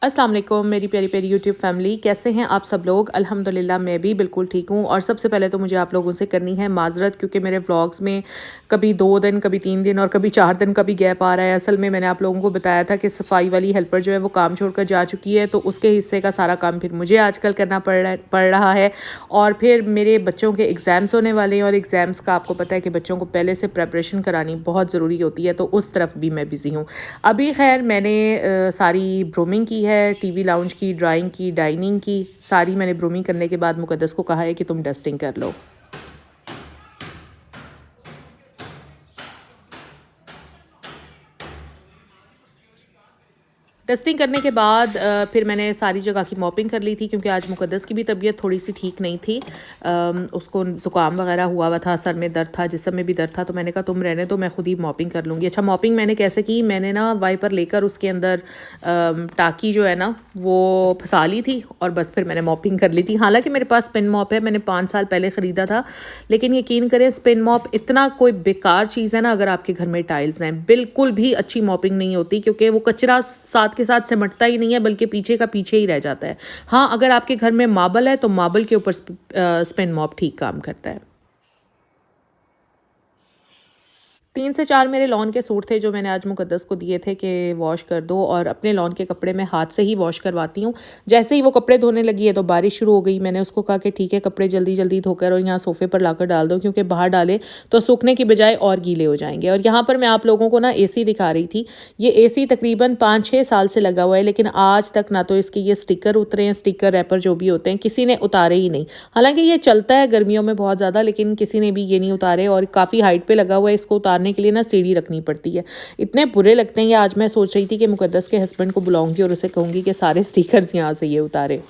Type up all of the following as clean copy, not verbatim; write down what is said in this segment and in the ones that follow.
अस्सलाम वालेकुम मेरी प्यारी प्यारी यूट्यूब फैमिली, कैसे हैं आप सब लोग। अल्हम्दुलिल्लाह मैं भी बिल्कुल ठीक हूँ। और सबसे पहले तो मुझे आप लोगों से करनी है माज़रत, क्योंकि मेरे व्लॉग्स में कभी 2 दिन, कभी 3 दिन और कभी 4 दिन का भी गैप आ रहा है। असल में मैंने आप लोगों को बताया था कि सफाई वाली हेल्पर जो है वो काम छोड़कर जा चुकी है, तो उसके हिस्से का सारा काम फिर मुझे आजकल करना पड़ रहा है। और फिर मेरे बच्चों के एग्ज़ाम्स होने वाले हैं, और एग्ज़ाम्स का आपको पता है कि बच्चों को पहले से प्रेपरेशन करानी बहुत ज़रूरी होती है, तो उस तरफ भी मैं बिज़ी हूँ। अभी खैर मैंने सारी ब्रूमिंग की है, टीवी लाउंज की, ड्राइंग की, डाइनिंग की, सारी मैंने ब्रूमिंग करने के बाद मुकद्दस को कहा है कि तुम डस्टिंग कर लो। डस्टिंग करने के बाद फिर मैंने सारी जगह की मॉपिंग कर ली थी, क्योंकि आज मुकद्दस की भी तबीयत थोड़ी सी ठीक नहीं थी। उसको ज़ुकाम वगैरह हुआ था, सर में दर्द था, जिस्म में भी दर्द था, तो मैंने कहा तुम रहने दो, मैं खुद ही मॉपिंग कर लूँगी। अच्छा, मॉपिंग मैंने कैसे की, मैंने ना वाइपर लेकर उसके अंदर टाँकी जो है ना वो फंसा ली थी, और बस फिर मैंने मॉपिंग कर ली थी। हालाँकि मेरे पास स्पिन मॉप है, मैंने 5 साल पहले ख़रीदा था, लेकिन यकीन करें स्पिन मॉप इतना कोई बेकार चीज़ है ना, अगर आपके घर में टाइल्स हैं, बिल्कुल भी अच्छी मॉपिंग नहीं होती, क्योंकि वो कचरा साथ के साथ सिमटता ही नहीं है, बल्कि पीछे का पीछे ही रह जाता है। हाँ, अगर आपके घर में मार्बल है तो मार्बल के ऊपर स्पिन मॉप ठीक काम करता है। 3 से 4 मेरे लॉन के सूट थे जो मैंने आज मुकद्दस को दिए थे कि वॉश कर दो, और अपने लॉन के कपड़े मैं हाथ से ही वॉश करवाती हूँ। जैसे ही वो कपड़े धोने लगी है तो बारिश शुरू हो गई। मैंने उसको कहा कि ठीक है, कपड़े जल्दी जल्दी धोकर और यहाँ सोफ़े पर लाकर डाल दो, क्योंकि बाहर डाले तो सूखने की बजाय और गीले हो जाएंगे। और यहाँ पर मैं आप लोगों को ना AC दिखा रही थी। ये AC तकरीबन 5-6 साल से लगा हुआ है, लेकिन आज तक ना तो इसके ये स्टिकर उतरे हैं, स्टिकर रैपर जो भी होते हैं, किसी ने उतारे ही नहीं। हालांकि ये चलता है गर्मियों में बहुत ज़्यादा, लेकिन किसी ने भी ये नहीं उतारे, और काफ़ी हाइट पर लगा हुआ है। इसको उतारने के लिए ना सीढ़ी रखनी पड़ती है। इतने बुरे लगते हैं ये। आज मैं सोच रही थी कि मुकद्दस के हस्बैंड को बुलाऊंगी और उसे कहूंगी कि सारे स्टिकर्स यहाँ से ये उतारे।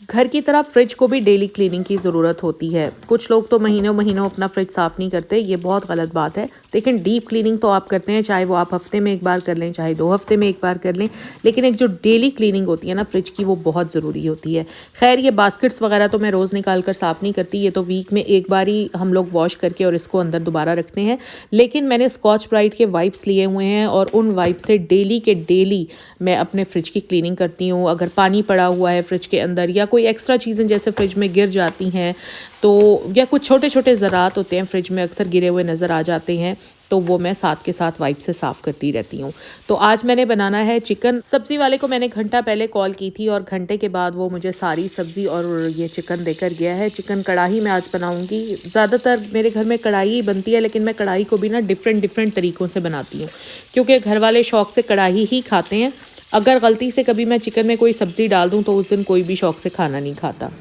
घर की तरह फ्रिज को भी डेली क्लीनिंग की ज़रूरत होती है। कुछ लोग तो महीनों महीनों अपना फ्रिज साफ़ नहीं करते, ये बहुत गलत बात है। लेकिन डीप क्लीनिंग तो आप करते हैं, चाहे वो आप हफ्ते में एक बार कर लें, चाहे 2 हफ्ते में एक बार कर लें, लेकिन एक जो डेली क्लीनिंग होती है ना फ्रिज की, वो बहुत ज़रूरी होती है। खैर, ये बास्केट्स वगैरह तो मैं रोज़ निकाल कर साफ़ नहीं करती, ये तो वीक में एक बार ही हम लोग वॉश करके और इसको अंदर दोबारा रखते हैं। लेकिन मैंने स्कॉच ब्राइट के वाइप्स लिए हुए हैं, और उन वाइप से डेली के डेली मैं अपने फ्रिज की क्लीनिंग करती हूँ। अगर पानी पड़ा हुआ है फ्रिज के अंदर, या कोई एक्स्ट्रा चीज़ें जैसे फ्रिज में गिर जाती हैं, तो या कुछ छोटे छोटे ज़रात होते हैं फ्रिज में, अक्सर गिरे हुए नज़र आ जाते हैं, तो वो मैं साथ के साथ वाइप से साफ़ करती रहती हूँ। तो आज मैंने बनाना है चिकन। सब्ज़ी वाले को मैंने घंटा पहले कॉल की थी, और घंटे के बाद वो मुझे सारी सब्ज़ी और ये चिकन देकर गया है। चिकन कढ़ाई में आज बनाऊँगी। ज़्यादातर मेरे घर में कढ़ाई ही बनती है, लेकिन मैं कढ़ाई को भी ना डिफरेंट तरीक़ों से बनाती हूँ, क्योंकि घर वाले शौक़ से कढ़ाई ही खाते हैं। अगर गलती से कभी मैं चिकन में कोई सब्ज़ी डाल दूँ तो उस दिन कोई भी शौक़ से खाना नहीं खाता।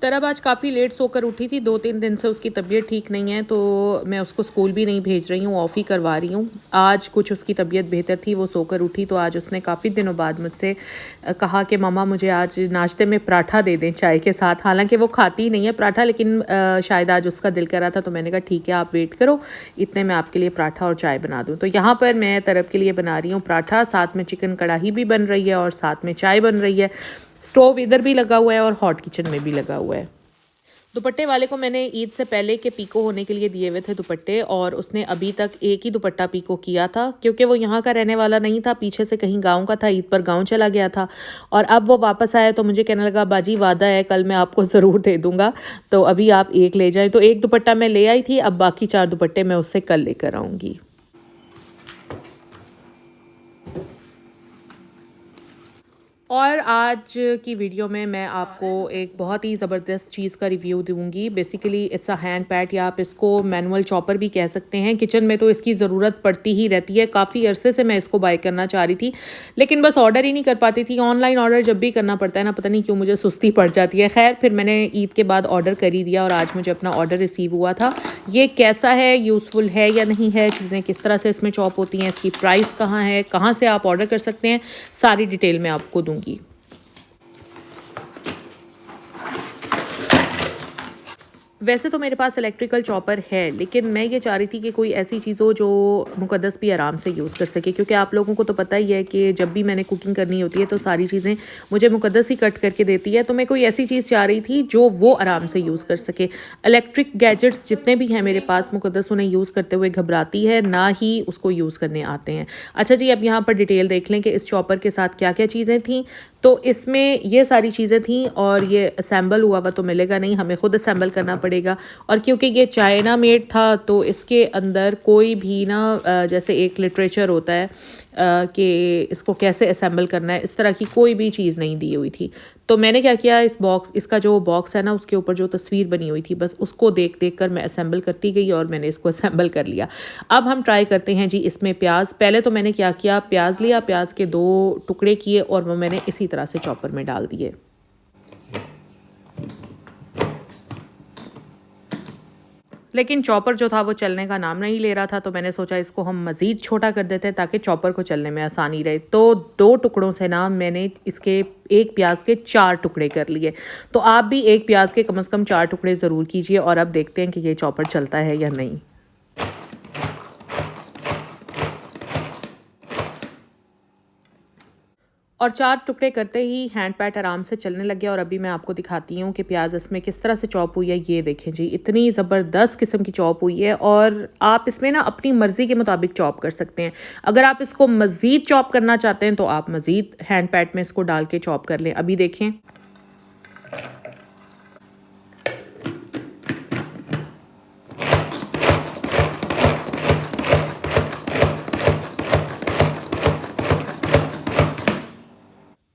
तरब आज काफ़ी लेट सोकर उठी थी, 2-3 दिन से उसकी तबीयत ठीक नहीं है, तो मैं उसको स्कूल भी नहीं भेज रही हूँ, ऑफ़ ही करवा रही हूँ। आज कुछ उसकी तबीयत बेहतर थी, वो सोकर उठी, तो आज उसने काफ़ी दिनों बाद मुझसे कहा कि मम्मा मुझे आज नाश्ते में पराठा दे दें चाय के साथ। हालांकि वो खाती ही नहीं है पराठा, लेकिन शायद आज उसका दिल कर रहा था, तो मैंने कहा ठीक है, आप वेट करो, इतने मैं आपके लिए पराठा और चाय बना दूँ। तो यहाँ पर मैं तरब के लिए बना रही हूँ पराठा, साथ में चिकन कढ़ाई भी बन रही है और साथ में चाय बन रही है। स्टोव इधर भी लगा हुआ है और हॉट किचन में भी लगा हुआ है। दुपट्टे वाले को मैंने ईद से पहले के पीको होने के लिए दिए हुए थे दुपट्टे, और उसने अभी तक एक ही दुपट्टा पीको किया था, क्योंकि वो यहाँ का रहने वाला नहीं था, पीछे से कहीं गांव का था, ईद पर गांव चला गया था। और अब वो वापस आया तो मुझे कहने लगा बाजी वादा है कल मैं आपको ज़रूर दे दूँगा, तो अभी आप एक ले जाएँ। तो एक दुपट्टा मैं ले आई थी, अब बाकी 4 दुपट्टे मैं उससे कल लेकर आऊँगी। और आज की वीडियो में मैं आपको एक बहुत ही ज़बरदस्त चीज़ का रिव्यू दूँगी। Basically it's a hand pad, या आप इसको मैनुअल चॉपर भी कह सकते हैं। किचन में तो इसकी ज़रूरत पड़ती ही रहती है। काफ़ी अरसे से मैं इसको बाय करना चाह रही थी, लेकिन बस ऑर्डर ही नहीं कर पाती थी। ऑनलाइन ऑर्डर जब भी करना पड़ता है ना, पता नहीं क्यों मुझे सुस्ती पड़ जाती है। खैर, फिर मैंने ईद के बाद ऑर्डर कर ही दिया, और आज मुझे अपना ऑर्डर रिसीव हुआ था। ये कैसा है, यूज़फुल है या नहीं है, चीज़ें किस तरह से इसमें चॉप होती हैं, इसकी प्राइस कहाँ है, कहाँ से आप ऑर्डर कर सकते हैं, सारी डिटेल मैं आपको दूँगी। वैसे तो मेरे पास इलेक्ट्रिकल चॉपर है, लेकिन मैं ये चाह रही थी कि कोई ऐसी चीज़ हो जो मुक़द्दस भी आराम से यूज़ कर सके, क्योंकि आप लोगों को तो पता ही है कि जब भी मैंने कुकिंग करनी होती है तो सारी चीज़ें मुझे मुक़द्दस ही कट करके देती है। तो मैं कोई ऐसी चीज़ चाह रही थी जो वो आराम से यूज़ कर सके। इलेक्ट्रिक गैजेट्स जितने भी हैं मेरे पास, मुक़द्दस उन्हें यूज़ करते हुए घबराती है, ना ही उसको यूज़ करने आते हैं। अच्छा जी, अब यहाँ पर डिटेल देख लें कि इस चॉपर के साथ क्या क्या चीज़ें थीं। तो इसमें ये सारी चीज़ें थीं और ये असेंबल हुआ हुआ तो मिलेगा नहीं, हमें ख़ुद असेंबल करना पड़ेगा। और क्योंकि ये चाइना मेड था तो इसके अंदर कोई भी ना जैसे एक लिटरेचर होता है कि इसको कैसे असेंबल करना है, इस तरह की कोई भी चीज़ नहीं दी हुई थी। तो मैंने क्या किया, इसका जो बॉक्स है ना, उसके ऊपर जो तस्वीर बनी हुई थी बस उसको देख देख कर मैं असेंबल करती गई और मैंने इसको असेंबल कर लिया। अब हम ट्राई करते हैं जी इसमें प्याज। पहले तो मैंने क्या किया, प्याज लिया, प्याज के 2 टुकड़े किए और वो मैंने इसी तरह से चॉपर में डाल दिए। लेकिन चॉपर जो था वो चलने का नाम नहीं ले रहा था, तो मैंने सोचा इसको हम मज़ीद छोटा कर देते हैं ताकि चॉपर को चलने में आसानी रहे। तो 2 टुकड़ों से ना मैंने इसके एक प्याज के 4 टुकड़े कर लिए। तो आप भी एक प्याज के कम से कम 4 टुकड़े ज़रूर कीजिए और अब देखते हैं कि ये चॉपर चलता है या नहीं। और 4 टुकड़े करते ही हैंड पैड आराम से चलने लग गया। और अभी मैं आपको दिखाती हूँ कि प्याज इसमें किस तरह से चॉप हुई है। ये देखें जी, इतनी ज़बरदस्त किस्म की चॉप हुई है और आप इसमें ना अपनी मर्ज़ी के मुताबिक चॉप कर सकते हैं। अगर आप इसको मज़ीद चॉप करना चाहते हैं तो आप मज़ीद हैंड पैड में इसको डाल के चॉप कर लें। अभी देखें,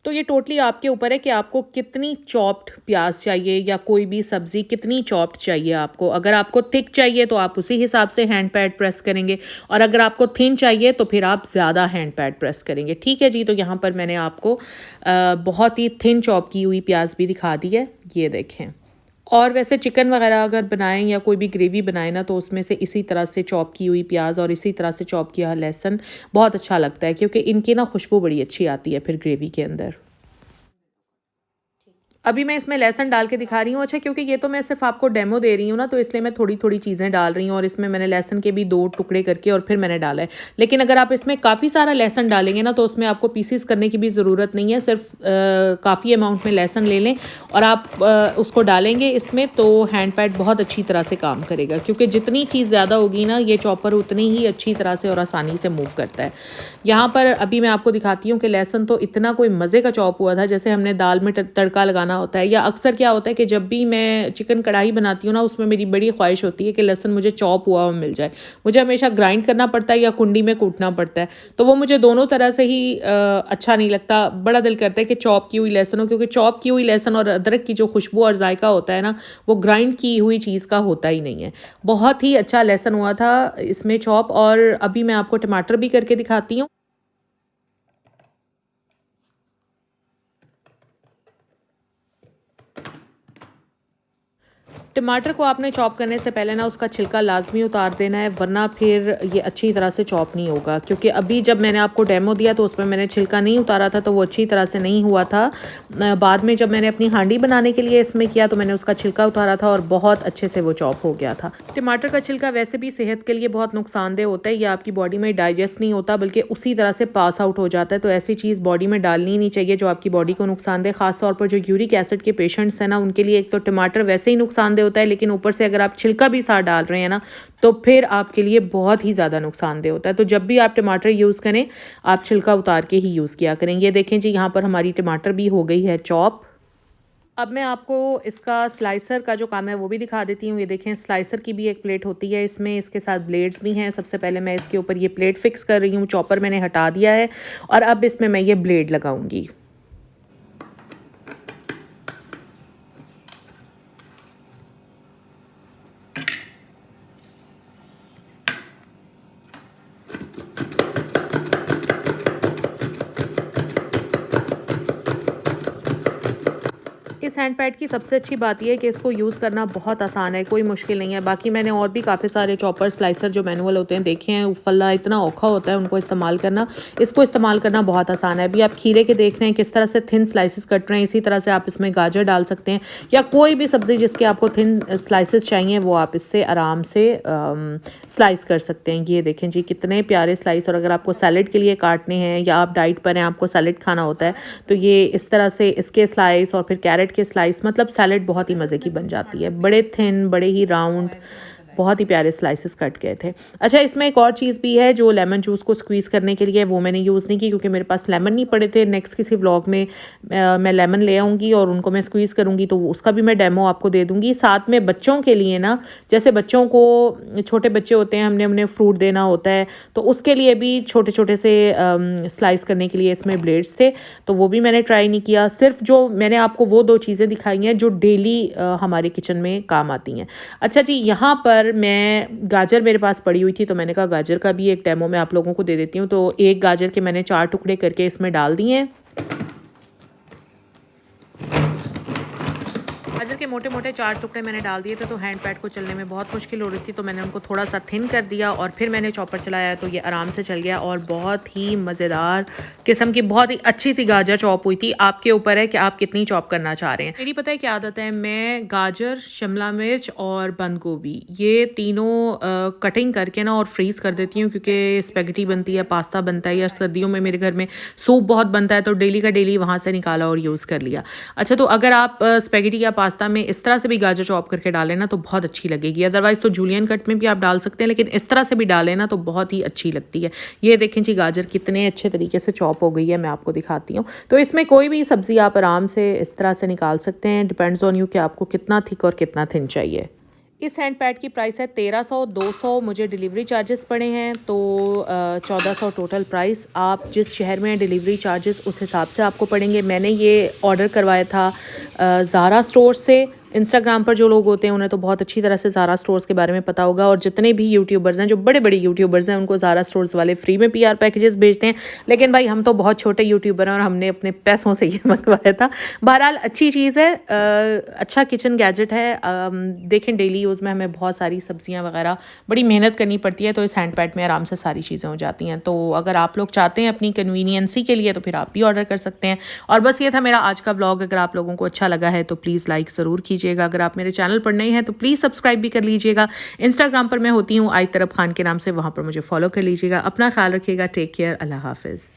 तो ये टोटली आपके ऊपर है कि आपको कितनी चॉप्ड प्याज चाहिए या कोई भी सब्ज़ी कितनी चॉप्ड चाहिए आपको। अगर आपको थिक चाहिए तो आप उसी हिसाब से हैंड पैड प्रेस करेंगे और अगर आपको थिन चाहिए तो फिर आप ज़्यादा हैंड पैड प्रेस करेंगे। ठीक है जी, तो यहाँ पर मैंने आपको बहुत ही थिन चॉप की हुई प्याज भी दिखा दी है, ये देखें। और वैसे चिकन वगैरह अगर बनाएं या कोई भी ग्रेवी बनाएं ना, तो उसमें से इसी तरह से चॉप की हुई प्याज और इसी तरह से चॉप किया लहसुन बहुत अच्छा लगता है, क्योंकि इनकी ना खुशबू बड़ी अच्छी आती है फिर ग्रेवी के अंदर। अभी मैं इसमें लहसुन डाल के दिखा रही हूँ। अच्छा, क्योंकि ये तो मैं सिर्फ आपको डेमो दे रही हूँ ना, तो इसलिए मैं थोड़ी थोड़ी चीज़ें डाल रही हूँ और इसमें मैंने लहसुन के भी 2 टुकड़े करके और फिर मैंने डाला है। लेकिन अगर आप इसमें काफ़ी सारा लहसुन डालेंगे ना, तो उसमें आपको पीसीस करने की भी ज़रूरत नहीं है। सिर्फ काफ़ी अमाउंट में लहसुन ले लें और आप उसको डालेंगे इसमें, तो हैंड पैड बहुत अच्छी तरह से काम करेगा, क्योंकि जितनी चीज़ ज़्यादा होगी ना, ये चॉपर उतनी ही अच्छी तरह से और आसानी से मूव करता है। यहाँ पर अभी मैं आपको दिखाती हूँ कि लहसुन तो इतना कोई मज़े का चॉप हुआ था, जैसे हमने दाल में तड़का लगाना होता है। या अक्सर क्या होता है कि जब भी मैं चिकन कढ़ाई बनाती हूँ ना, उसमें मेरी बड़ी ख्वाहिश होती है कि लहसुन मुझे चॉप हुआ हुआ मिल जाए। मुझे हमेशा ग्राइंड करना पड़ता है या कुंडी में कूटना पड़ता है, तो वो मुझे दोनों तरह से ही अच्छा नहीं लगता। बड़ा दिल करता है कि चॉप की हुई लहसुन हो, क्योंकि चॉप की हुई लहसुन और अदरक की जो खुशबू और जायका होता है ना, वो ग्राइंड की हुई चीज़ का होता ही नहीं है। बहुत ही अच्छा लहसुन हुआ था इसमें चॉप। और अभी मैं आपको टमाटर भी करके दिखाती हूँ। टमाटर को आपने चॉप करने से पहले ना उसका छिलका लाजमी उतार देना है, वरना फिर ये अच्छी तरह से चॉप नहीं होगा। क्योंकि अभी जब मैंने आपको डेमो दिया तो उसमें मैंने छिलका नहीं उतारा था, तो वो अच्छी तरह से नहीं हुआ था। बाद में जब मैंने अपनी हांडी बनाने के लिए इसमें किया तो मैंने उसका छिलका उतारा था और बहुत अच्छे से वो चॉप हो गया था। टमाटर का छिलका वैसे भी सेहत के लिए बहुत नुकसानदेह होता है, ये आपकी बॉडी में डाइजेस्ट नहीं होता बल्कि उसी तरह से पास आउट हो जाता है। तो ऐसी चीज़ बॉडी में डालनी ही नहीं चाहिए जो आपकी बॉडी को नुकसान दे। खासतौर पर जो यूरिक एसिड के पेशेंट्स हैं ना, उनके लिए एक तो टमाटर वैसे ही नुकसानदेह होता है, लेकिन ऊपर से अगर आप छिलका भी साथ डाल रहे हैं ना, तो फिर आपके लिए बहुत ही ज़्यादा नुकसानदेह होता है। तो जब भी आप टमाटर यूज़ करें, आप छिलका उतार के ही यूज़ किया करें। ये देखें जी, यहाँ पर हमारी टमाटर भी हो गई है चॉप। अब मैं आपको इसका स्लाइसर का जो काम है वो भी दिखा देती हूँ। ये देखें, स्लाइसर की भी एक प्लेट होती है इसमें, इसके साथ ब्लेड्स भी हैं। सबसे पहले मैं इसके ऊपर ये प्लेट फिक्स कर रही हूँ, चॉपर मैंने हटा दिया है और अब इसमें मैं ये ब्लेड लगाऊंगी। इस हैंड पैड की सबसे अच्छी बात यह है कि इसको यूज़ करना बहुत आसान है, कोई मुश्किल नहीं है। बाकी मैंने और भी काफ़ी सारे चॉपर स्लाइसर जो मैनुअल होते हैं देखे हैं, फल्ला इतना औखा होता है उनको इस्तेमाल करना। इसको इस्तेमाल करना बहुत आसान है। अभी आप खीरे के देख रहे हैं किस तरह से थिन स्लाइसेस कट रहे हैं, इसी तरह से आप इसमें गाजर डाल सकते हैं या कोई भी सब्ज़ी जिसके आपको थिन स्लाइसेस चाहिए वो आप इससे आराम से स्लाइस कर सकते हैं। ये देखें जी कितने प्यारे स्लाइस। और अगर आपको सैलेड के लिए काटने हैं या आप डाइट पर हैं, आपको सैलेड खाना होता है, तो ये इस तरह से इसके स्लाइस और फिर कैरेट के स्लाइस, मतलब सैलेड बहुत ही मज़े की बन जाती है। बड़े थिन, बड़े ही राउंड, बहुत ही प्यारे स्लाइसेस कट गए थे। अच्छा, इसमें एक और चीज़ भी है जो लेमन जूस को स्क्वीज़ करने के लिए, वो मैंने यूज़ नहीं की क्योंकि मेरे पास लेमन नहीं पड़े थे। नेक्स्ट किसी व्लॉग में मैं लेमन ले आऊँगी और उनको मैं स्क्वीज़ करूँगी, तो उसका भी मैं डेमो आपको दे दूँगी। साथ में बच्चों के लिए ना, जैसे बच्चों को, छोटे बच्चे होते हैं, हमने उन्हें फ्रूट देना होता है, तो उसके लिए भी छोटे छोटे से स्लाइस करने के लिए इसमें ब्लेड्स थे, तो वो भी मैंने ट्राई नहीं किया। सिर्फ जो मैंने आपको वो 2 चीज़ें दिखाई हैं जो डेली हमारे किचन में काम आती हैं। अच्छा जी, यहाँ पर मैं गाजर मेरे पास पड़ी हुई थी, तो मैंने कहा गाजर का भी एक डेमो मैं आप लोगों को दे देती हूँ। तो एक गाजर के मैंने 4 टुकड़े करके इसमें डाल दिए हैं। गाजर के मोटे मोटे 4 टुकड़े मैंने डाल दिए थे, तो हैंड पैड को चलने में बहुत मुश्किल हो रही थी, तो मैंने उनको थोड़ा सा थिन कर दिया और फिर मैंने चॉपर चलाया, तो ये आराम से चल गया और बहुत ही मज़ेदार किस्म की, बहुत ही अच्छी सी गाजर चॉप हुई थी। आपके ऊपर है कि आप कितनी चॉप करना चाह रहे हैं। मेरी पता है क्या आदत है, मैं गाजर, शिमला मिर्च और बंद गोभी, ये तीनों कटिंग करके ना और फ्रीज़ कर देती हूँ, क्योंकि स्पेगेटी बनती है, पास्ता बनता है, या सर्दियों में मेरे घर में सूप बहुत बनता है, तो डेली का डेली वहाँ से निकाला और यूज़ कर लिया। अच्छा, तो अगर आप स्पेगेटी या पास्ता में इस तरह से भी गाजर चॉप करके डालें ना तो बहुत अच्छी लगेगी। अदरवाइज़ तो जूलियन कट में भी आप डाल सकते हैं, लेकिन इस तरह से भी डालें ना तो बहुत ही अच्छी लगती है। ये देखें जी, गाजर कितने अच्छे तरीके से चॉप हो गई है, मैं आपको दिखाती हूँ। तो इसमें कोई भी सब्ज़ी आप आराम से इस तरह से निकाल सकते हैं, डिपेंड्स ऑन यू कि आपको कितना थिक और कितना थिन चाहिए। इस हैंड पैड की प्राइस है 1300, 200 मुझे डिलीवरी चार्जेस पड़े हैं, तो 1400 टोटल प्राइस। आप जिस शहर में हैं डिलीवरी चार्जेस उस हिसाब से आपको पड़ेंगे। मैंने ये ऑर्डर करवाया था ज़ारा स्टोर से। इंस्टाग्राम पर जो लोग होते हैं उन्हें तो बहुत अच्छी तरह से ज़ारा स्टोर्स के बारे में पता होगा, और जितने भी यूट्यूबर्स हैं, जो बड़े बड़े यूट्यूबर्स हैं, उनको ज़ारा स्टोर्स वाले फ्री में PR पैकेजेस भेजते हैं। लेकिन भाई हम तो बहुत छोटे यूट्यूबर हैं और हमने अपने पैसों से ये मंगवाया था। बहरहाल अच्छी चीज़ है, अच्छा किचन गैजेट है। देखें डेली यूज़ में हमें बहुत सारी सब्जियाँ वगैरह बड़ी मेहनत करनी पड़ती है, तो इस हैंड पैड में आराम से सारी चीज़ें हो जाती हैं। तो अगर आप लोग चाहते हैं अपनी कन्वीनियंसी के लिए तो फिर आप भी ऑर्डर कर सकते हैं। और बस ये था मेरा आज का व्लॉग। अगर आप लोगों को अच्छा लगा है तो प्लीज़ लाइक ज़रूर कीजिएगा। अगर आप मेरे चैनल पर नए हैं तो प्लीज़ सब्सक्राइब भी कर लीजिएगा। इंस्टाग्राम पर मैं होती हूँ आयत तरफ खान के नाम से, वहाँ पर मुझे फॉलो कर लीजिएगा। अपना ख्याल रखिएगा। Take care. अल्लाह हाफिज़।